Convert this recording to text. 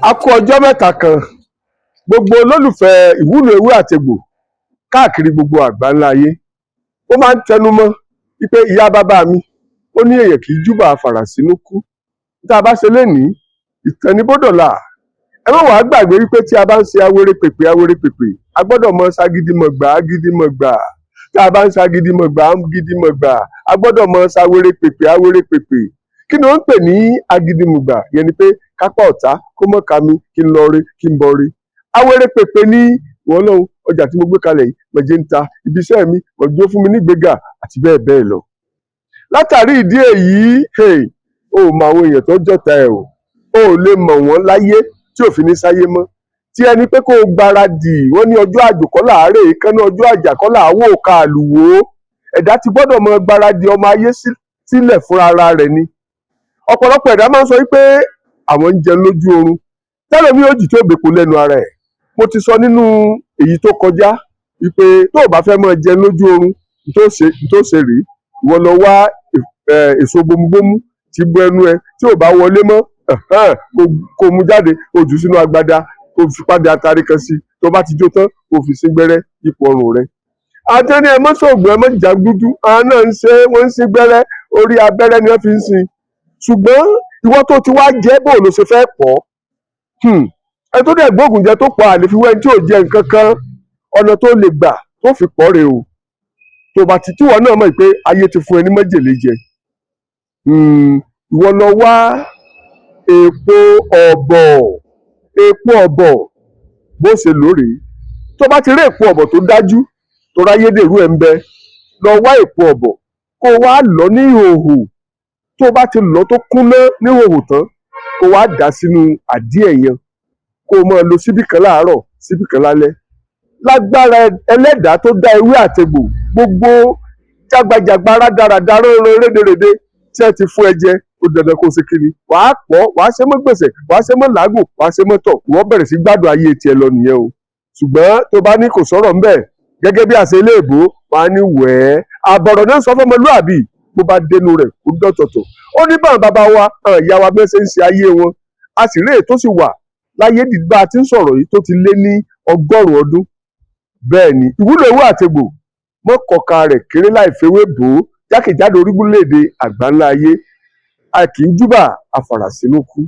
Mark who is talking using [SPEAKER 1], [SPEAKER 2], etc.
[SPEAKER 1] A kú ọjọ́ mẹ́ta kan gbogbo olólùfẹ́ ìwúlò ewé àtegbò káàkiri gbogbo àgbáńlá ayé. Ó máa ń tẹnumọ́ wípé ìyá bàbá mi ó ní èèyàn kì í júbà fàràsínú kú. Tá a bá ṣe lénìí ìtàn ní bódọ̀là. Ẹ má wàá gbàgbé wípé tí a bá ń ṣe awere pèpè a gbọ́dọ̀ mọ ságídímọ̀gbà agídímọ̀gbà. Tá a bá ń ságídímọ̀gbà agídímọ̀gbà a gbọ́dọ̀ mọ sáwere pèpè. Kí ni wọ́n ń pè ní agídímọ̀gbà? Yẹn ni pé kápá ọ̀tá kó mọ̀ ká mi kí n lọ rí kí n bọ̀ rí. Awere pèpè ní wọ́n lọ́hùn ọjà tí mo gbé kalẹ̀ yìí mọ̀jẹ̀ ń ta ibi iṣẹ́ mi mọ̀jọ́ fún mi nígbéga àti bẹ́ẹ̀ bẹ́ẹ̀ lọ. Látàrí ìdí èyí o mọ àwọn èèyàn tó jọ̀tá ẹ̀ o lè mọ̀ wọ́n láyé tí ò fi ní sáyé mọ́. Tí ẹni pé kó o gbáradì wọ́n ní ọjọ́ àjòkọ́ làárẹ̀ ìkànnì ọjọ́ àjàkọ́ làáwò ká àlùwò. Ẹ̀dá ti gbọ́dọ̀ mọ gbáradì ọmọ ayé sílẹ̀ fúnra ara rẹ̀ ni. Ọ̀pọ̀lọpọ̀ ẹ̀dá máa ń sọ wípé àwọn ń jẹun lójú oorun tẹ́lẹ̀ mi ò jì tí ó bèpo lẹ́nu ara ẹ̀. Mo ti sọ nínú èyí tó kọjá wípé tó o bá fẹ́ máa jẹun lójú oorun tó ṣe rí ìwọ lọ wá èso gbómúgbómú tí bọ ẹnu ẹ tí ò bá wọlé mọ́ kó mú jáde kó jù sínú agbada kó fi pàdé atari kan sí tó bá ti jó tán kó fi sí gbẹ́rẹ́ ipò ọrùn rẹ̀. Àtẹni ẹ mọ́ sóògùn ẹ mọ́ jà dúdú àwọn náà wọ́n ń sí gbẹ́rẹ́ orí abẹ́rẹ́ ni wọ́n fi ń sin. Ṣùgbọ́n ìwọ tó ti wá jẹ́ bó ló ṣe fẹ́ pọ̀ ẹ tó dẹ̀ gbóògùn jẹ tó pọ̀ àlè fi wẹ́n tí ò jẹ nǹkan kan ọ̀nà tó lè gbà tó fi pọ̀ rè o. Tó bá ti tíwọ́ náà mọ̀ pé ayé ti fún ẹ ní májèlé jẹ. Ìwọ lọ wá epo ọ̀bọ̀ bó ṣe lóore. Tó bá ti rí epo ọ̀bọ̀ tó dájú tó ráyédèrú ẹ̀ ń bẹ lọ wá epo ọ̀bọ̀ kó wá lọ ní ìhòhò. Tó bá ti lọ tó kúnná ní ìhòhò tán kó wá dà sínú àdíẹ̀ yẹn kó o máa lo síbí kan láàárọ̀ síbí kan lálẹ́. Lágbára ẹlẹ́dàá tó dá ewé àtegbò gbogbo jágbajàgba rádaràdà rán rédèrèdè tí ẹ ti fún ẹ jẹ ó dandan kó o ṣe kiri. Wàá pọ̀ wàá ṣe mọ́ gbèsè wàá ṣe mọ́ làágùn wàá ṣe mọ́ tọ̀ wọ́n bẹ̀rẹ̀ sí gbádùn ayé tiẹ̀ lọ nìyẹn o. Ṣùgbọ́n tó bá ní kò sọ̀rọ̀ ńbẹ̀ gẹ́gẹ́ bí àṣẹ ilé ìbò wàá ní wẹ̀ẹ́ àbọ̀rọ̀ náà sọ fọmọlúàbí bó bá dénú rẹ̀ ó dọ̀tọ̀tọ̀. Ó ní báwọn bàbá wa ìyá wa bẹ́ẹ̀ ṣe ń ṣe ayé wọn a sì rí èyí tó sì wà láyé dìgbà tí ń sọ̀rọ̀ yìí tó ti lé ní 100 ọdún. Bẹ́ẹ̀ ni ìwúlò ewé àtegbò mọ́kọ̀ọ́ka rẹ̀ kéré láì fewé bò ó jákèjádò orílẹ̀-èdè àgbáńlá ayé. A kì í júbà afàràsínú kú.